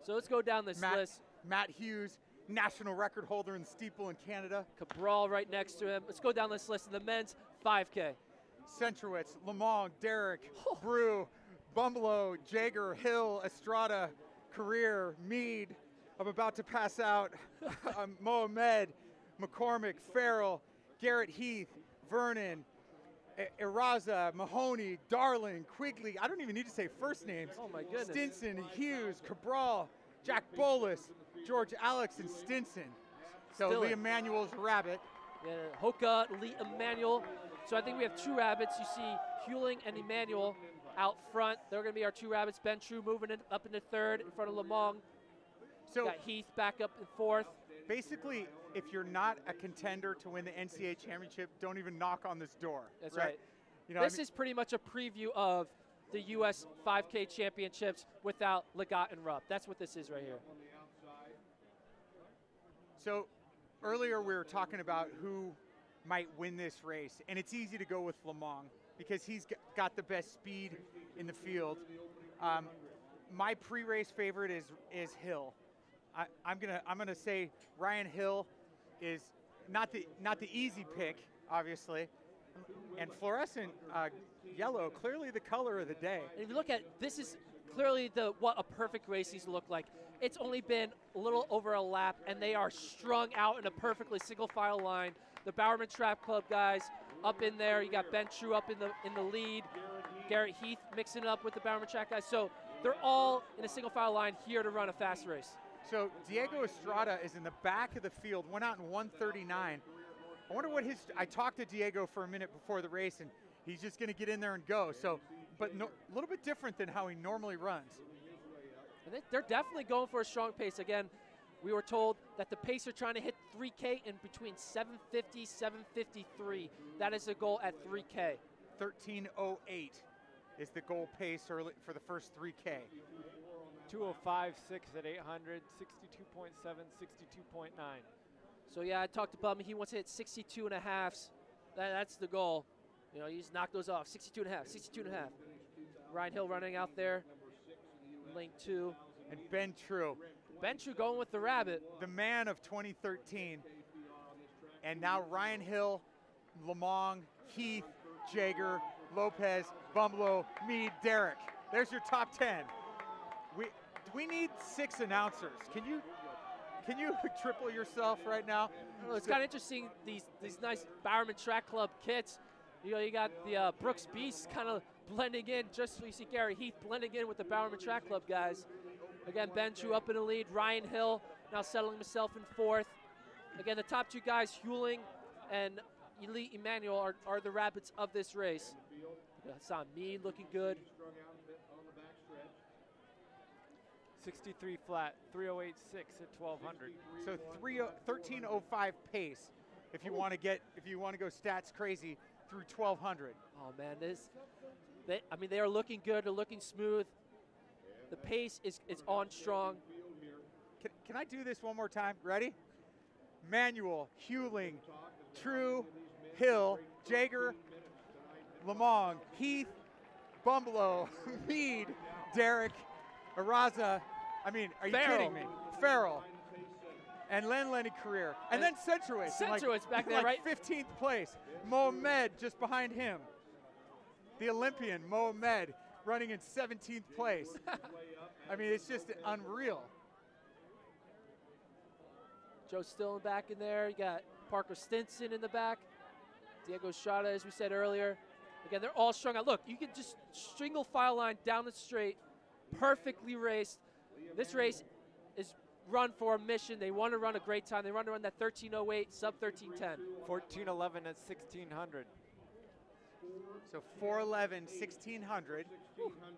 So let's go down this list. Matt Hughes, national record holder in steeple in Canada. Cabral right next to him. Let's go down this list in the men's 5K. Centrowitz, Lomong, Derek, Brew, Bumbelow, Jager, Hill, Estrada, Career, Mead. I'm about to pass out. Mohamed, McCormick, Farrell, Garrett Heath, Vernon, Iraza, Mahoney, Darling, Quigley. I don't even need to say first names. Oh my goodness. Stinson, Hughes, Cabral, Jack Bolus, George Alex, and Stinson. So Lee Emanuel's a rabbit. Yeah, Hoka, Lee Emanuel. So I think we have two rabbits. You see Hewling and Emanuel out front. They're going to be our two rabbits. Ben True moving up into third in front of Lomong. So got Heath back up in fourth. Basically, if you're not a contender to win the NCAA championship, don't even knock on this door. That's right. You know, this is pretty much a preview of the U.S. 5K championships without Legat and Rupp. That's what this is right here. So earlier we were talking about who might win this race, and it's easy to go with Lomong because he's got the best speed in the field. My pre-race favorite is Hill. I'm gonna say Ryan Hill is not the easy pick, obviously, and fluorescent yellow, clearly the color of the day. And if you look at this, is clearly what a perfect race needs to look like. It's only been a little over a lap, and they are strung out in a perfectly single file line. The Bowerman Trap Club guys up in there. You got Ben True up in the lead. Garrett Heath mixing it up with the Bowerman Trap guys. So they're all in a single file line here to run a fast race. So Diego Estrada is in the back of the field, went out in 139. I wonder what I talked to Diego for a minute before the race, and he's just going to get in there and go. So, but a little bit different than how he normally runs. And they're definitely going for a strong pace. Again, we were told that the pace are trying to hit 3K in between 750, 753. That is the goal at 3K. 13:08 is the goal pace for the first 3K. 2:05.6 at 800, 62.7, 62.9. So yeah, I talked to Bum. He wants to hit 62 and a halves. That's the goal. You know, you just knock those off. 62 and a half, 62 and a half. Ryan Hill running out there. Lane 2. And Ben True. Ben True going with the rabbit. The man of 2013. And now Ryan Hill, Lomong, Heath, Jager, Lopez, Bumbelow, Mead, Derek. There's your top 10. We need 6 announcers. Can you triple yourself right now? Well, it's kind of interesting, these nice Bowerman Track Club kits. You know, you got the Brooks Beast kind of blending in, just so you see Gary Heath blending in with the Bowerman Track Club guys. Again, Ben True up in the lead. Ryan Hill now settling himself in fourth. Again, the top 2 guys, Hewling and Elite Emanuel, are the rabbits of this race. Hassan Mead looking good. 63 flat, 3:08.6 at 1200. So 13:05 pace. If you want to go stats crazy through 1200. Oh man, they are looking good. They're looking smooth. The pace is on strong. Can I do this one more time? Ready? Manuel, Hewling, True, Hill, Jager, Lomong, Heath, Bumbelow, Mead, Derek, Iraza. I mean, are you kidding me? Farrell. And Lenny Career. And then Centrowitz. Centrowitz back there, right? 15th place. Mohamed just behind him. The Olympian, Mohamed, running in 17th place. I mean, it's just unreal. Joe Still back in there. You got Parker Stinson in the back. Diego Estrada, as we said earlier. Again, they're all strung out. Look, you can just single file line down the straight, perfectly raced. This race is run for a mission. They want to run a great time. They want to run that 13:08, sub 13:10. 14:11 at 1600. So 4:11, 1600.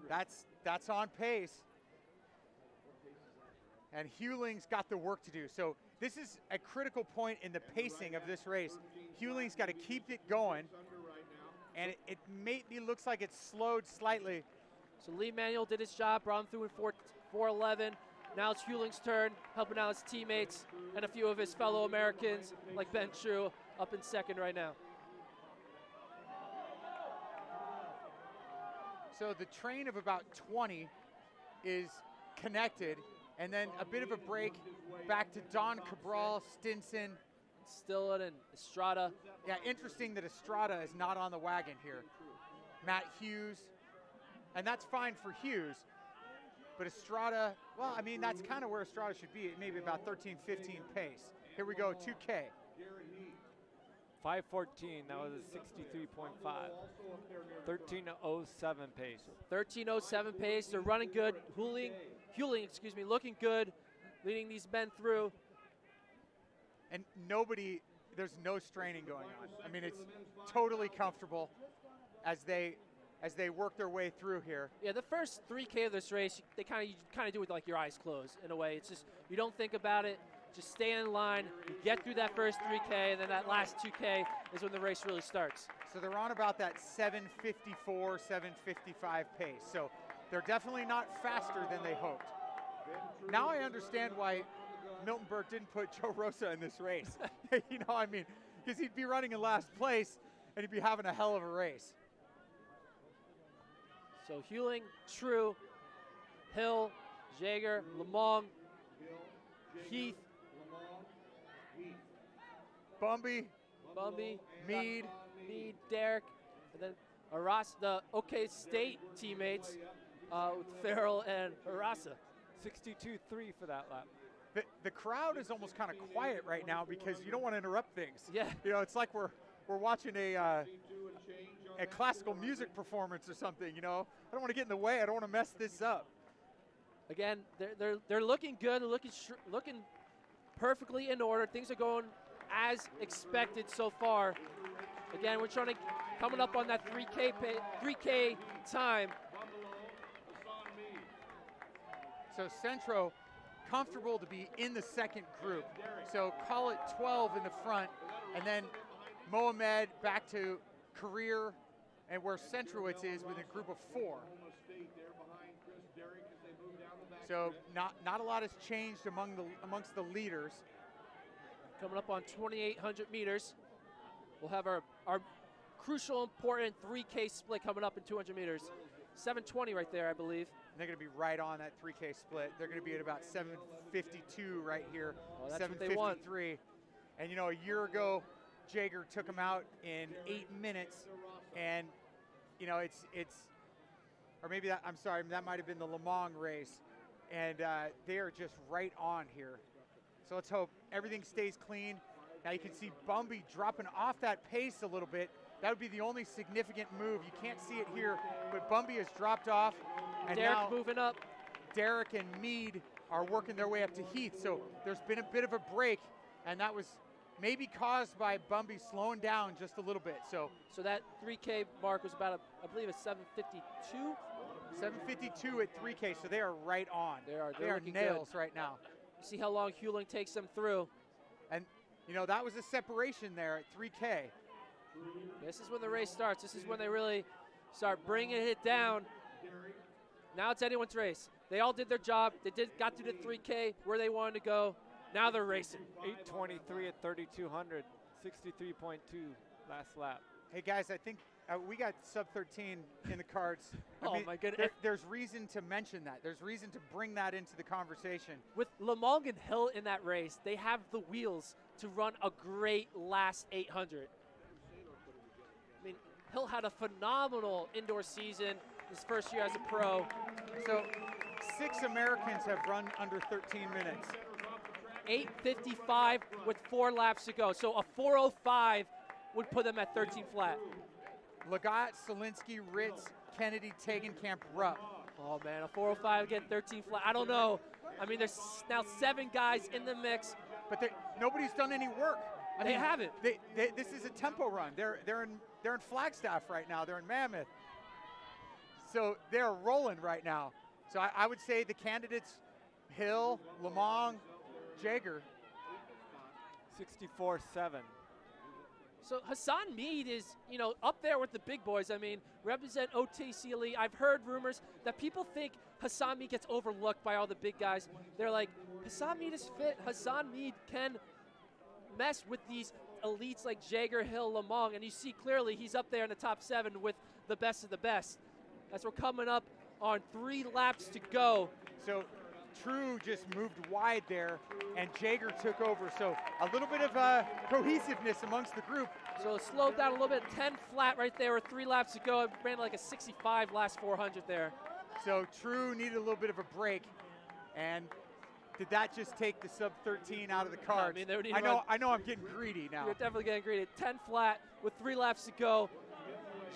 That's on pace. And Hewling's got the work to do. So this is a critical point in the pacing of this race. Hewling's got to keep it going. And it maybe looks like it's slowed slightly. So Lee Manuel did his job, brought him through in 4:11. Now it's Hewling's turn, helping out his teammates and a few of his fellow Americans, like Ben True, up in second right now. So the train of about 20 is connected, And then a bit of a break back to Don Cabral, Stinson. Stillin and Estrada. Yeah, interesting that Estrada is not on the wagon here. Matt Hughes, and that's fine for Hughes, but Estrada, well, I mean, that's kind of where Estrada should be, maybe about 13, 15 pace. Here we go, 2K. 5:14, that was a 63.5. 13:07 pace. 13:07 pace, they're running good. Hewling, excuse me, looking good, leading these men through. And there's no straining going on. I mean, it's totally comfortable as they work their way through here. Yeah, the first 3K of this race, they kind of do it with like your eyes closed in a way. It's just, you don't think about it, just stay in line, you get through that first 3K, and then that last 2K is when the race really starts. So they're on about that 7:54, 7:55 pace. So they're definitely not faster than they hoped. Now I understand why Milton Berg didn't put Joe Rosa in this race. You know, I mean, because he'd be running in last place and he'd be having a hell of a race. So Hewling, True, Hill, Jager, Lomong, Heath, Bumby, Mead, Derek, and then Arasa, the OK State teammates with Farrell and Arasa. 62.3 for that lap. The crowd is almost kind of quiet right now because you don't want to interrupt things. Yeah. You know, it's like we're watching a classical music performance or something. You know, I don't want to get in the way. I don't want to mess this up. Again, they're looking good. They're looking perfectly in order. Things are going as expected so far. Again, we're coming up on that 3K time. So Centro, comfortable to be in the second group. So call it 12 in the front, and then Mohamed back to career, and where Centrowitz is with a group of 4. So not a lot has changed amongst the leaders. Coming up on 2,800 meters, we'll have our crucial, important 3K split coming up in 200 meters. 7:20 right there, I believe. And they're going to be right on that 3K split. They're going to be at about 7:52 right here, oh, that's 7:53. And you know, a year ago, Jager took them out in 8 minutes, and you know, or maybe that, I'm sorry, that might have been the Lomong race, and they are just right on here. So let's hope everything stays clean. Now you can see Bumby dropping off that pace a little bit. That would be the only significant move. You can't see it here, but Bumby has dropped off. And Derek now moving up. Derek and Mead are working their way up to Heath. So there's been a bit of a break, and that was maybe caused by Bumby slowing down just a little bit. So that 3K mark was about, I believe, a 7:52. 7:52 at 3K, so they are right on. They are nails good right now. See how long Hewling takes them through. And, you know, that was a separation there at 3K. This is when the race starts. This is when they really start bringing it down. Now it's anyone's race. They all did their job. They got through the 3K where they wanted to go. Now they're racing. 8:23 at 3,200. 63.2 last lap. Hey, guys, I think we got sub-13 in the cards. Oh, my goodness. There's reason to mention that. There's reason to bring that into the conversation. With Lomong and Hill in that race, they have the wheels to run a great last 800. I mean, Hill had a phenomenal indoor season his first year as a pro. So 6 Americans have run under 13 minutes. 8:55 with 4 laps to go. So a 4:05 would put them at 13 flat. Lagat, Solinsky, Ritz, Kennedy, Tegenkamp, Rupp. Oh, man, a 4:05 again, 13 flat. I don't know. I mean, there's now 7 guys in the mix. But nobody's done any work. I mean, haven't. This is a tempo run. They're in Flagstaff right now. They're in Mammoth. So they're rolling right now. So I would say the candidates, Hill, Lomong, Jager. 64.7. So Hassan Mead is, you know, up there with the big boys. I mean, represent OTC Elite. I've heard rumors that people think Hassan Mead gets overlooked by all the big guys. They're like, Hassan Mead is fit. Hassan Mead can mess with these elites like Jager, Hill, Lomong, and you see clearly he's up there in the top 7 with the best of the best. As we're coming up on 3 laps to go. So True just moved wide there, and Jager took over. So a little bit of cohesiveness amongst the group. So it slowed down a little bit. 10 flat right there with 3 laps to go. It ran like a 65 last 400 there. So True needed a little bit of a break, and did that just take the sub 13 out of the cards? I mean, I know I'm getting greedy now. You're definitely getting greedy. 10 flat with 3 laps to go.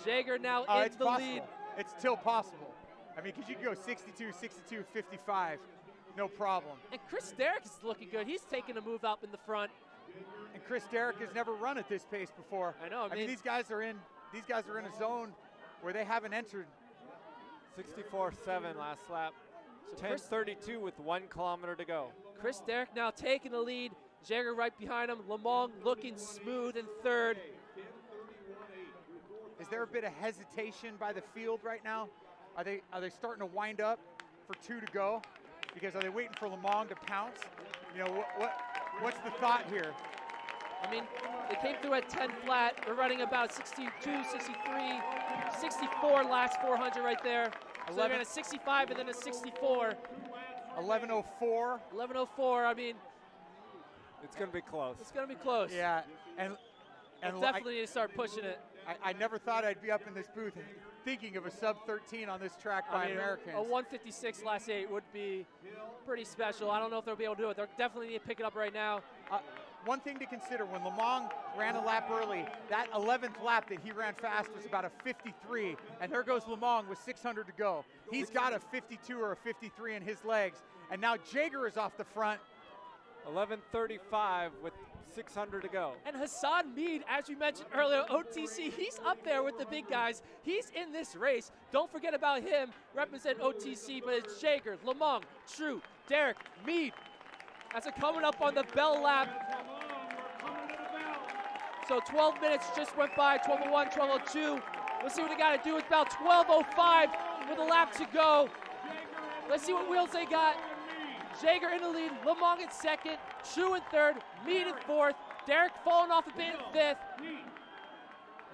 Jager now in the lead. It's still possible. I mean, because you can go 62, 62, 55, no problem. And Chris Derrick is looking good. He's taking a move up in the front. And Chris Derrick has never run at this pace before. I know. I mean these guys are in a zone where they haven't entered. 64.7 last lap. So 10:32 with 1 kilometer to go. Chris Derrick now taking the lead. Jager right behind him. Lomong looking smooth in 3rd. Is there a bit of hesitation by the field right now? Are they starting to wind up for 2 to go? Because are they waiting for Lomong to pounce? You know, what's the thought here? I mean, they came through at 10 flat. They're running about 62, 63, 64 last 400 right there. So they're going to 65 and then a 64. 11:04. 11:04. I mean, it's going to be close. It's going to be close. Yeah, and we'll definitely need to start pushing it. I never thought I'd be up in this booth thinking of a sub 13 on this track by Americans. A 156 last 8 would be pretty special. I don't know if they'll be able to do it. They'll definitely need to pick it up right now. One thing to consider, when Lomong ran a lap early, that 11th lap that he ran fast was about a 53, and there goes Lomong with 600 to go. He's got a 52 or a 53 in his legs, and now Jager is off the front. 11:35 with 600 to go. And Hassan Mead, as you mentioned earlier, OTC, he's up there with the big guys. He's in this race. Don't forget about him, represent OTC, but it's Jager, Lomong, True, Derrick, Mead. That's coming up on the bell lap. So 12 minutes just went by, 12:01, 12:02. Let's see what they got to do. It's about 12:05 with a lap to go. Let's see what wheels they got. Jager in the lead, Lomong in 2nd, True in 3rd, Mead in 4th, Derrick falling off a bit in 5th.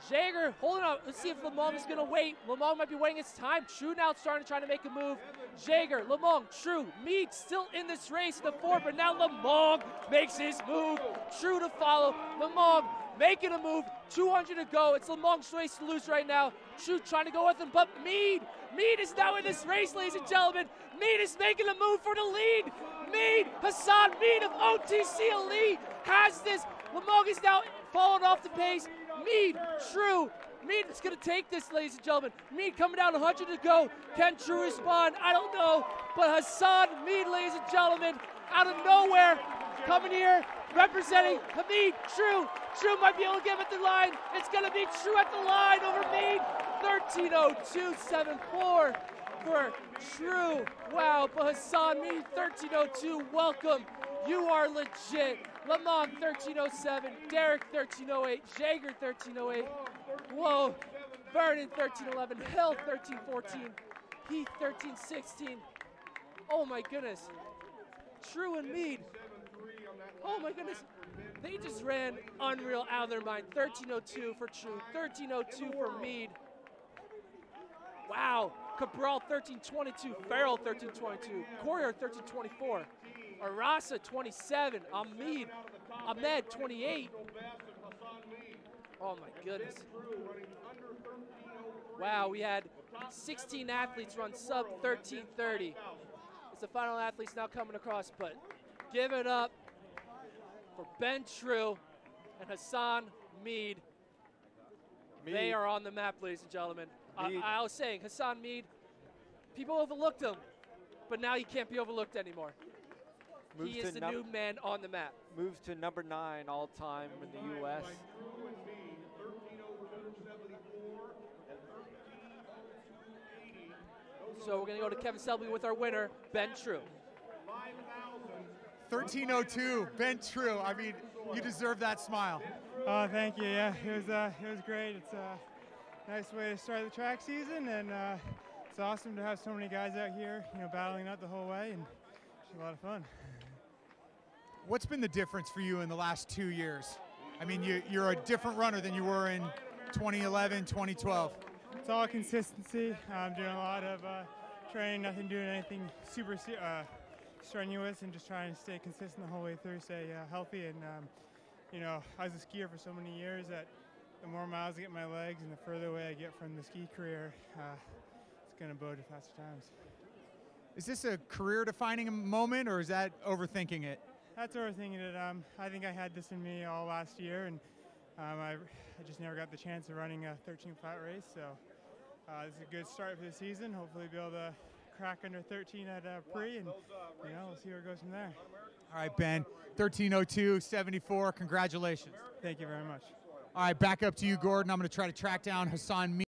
Jager holding up. Let's see if Lomong is going to wait. Lomong might be waiting his time. True now starting to try to make a move. Jager, Lomong, True, Mead still in this race in the 4, but now Lomong makes his move. True to follow. Lomong making a move. 200 to go. It's Lomong's race to lose right now. True trying to go with him, but Mead is now in this race, ladies and gentlemen. Mead is making a move for the lead. Mead, Hassan Mead of OTC Elite has this. Lomong is now falling off the pace. Mead, True. Mead is going to take this, ladies and gentlemen. Mead coming down 100 to go. Can True respond? I don't know. But Hassan Mead, ladies and gentlemen, out of nowhere, coming here, representing Mead, True. True might be able to get him at the line. It's going to be True at the line over Mead. 13:02.74 for True. Wow, but Hassan Mead, 13:02. Welcome. You are legit. Lomong, 13:07. Derrick, 13:08. Jager, 13:08. Whoa. Vernon, 13:11. Hill, 13:14. Heath, 13:16. Oh my goodness. True and Mead. Oh my goodness. They just ran unreal out of their mind. 13:02 for True. 13:02 for Mead. Wow. Cabral, 13:22. Farrell, 13:22. Courier, 13:24. Arasa, 27. Ahmed, 28. Oh my goodness. Wow, we had 16 athletes run sub 13:30. It's the final athletes now coming across, but give it up for Ben True and Hassan Mead. They are on the map, ladies and gentlemen. I was saying, Hassan Mead, people overlooked him, but now he can't be overlooked anymore. He is the new man on the map. Moves to number 9 all time in the U.S. So we're going to go to Kevin Selby with our winner, Ben True. 13:02, Ben True. I mean, you deserve that smile. Oh, thank you. Yeah, it was great. It's a nice way to start the track season, and it's awesome to have so many guys out here, battling out the whole way, and it's a lot of fun. What's been the difference for you in the last 2 years? I mean, you're a different runner than you were in 2011, 2012. It's all consistency. I'm doing a lot of training, doing anything super strenuous and just trying to stay consistent the whole way through, stay healthy. And you know, I was a skier for so many years that the more miles I get in my legs and the further away I get from the ski career, it's going to bode to faster times. Is this a career-defining moment, or is that overthinking it? That's overthinking it. I think I had this in me all last year, and I just never got the chance of running a 13 flat race. So this is a good start for the season. Hopefully be able to crack under 13 at pre, and you know, we'll see where it goes from there. All right, Ben, 13:02.74. Congratulations. Thank you very much. All right, back up to you, Gordon. I'm going to try to track down Hassan Mead.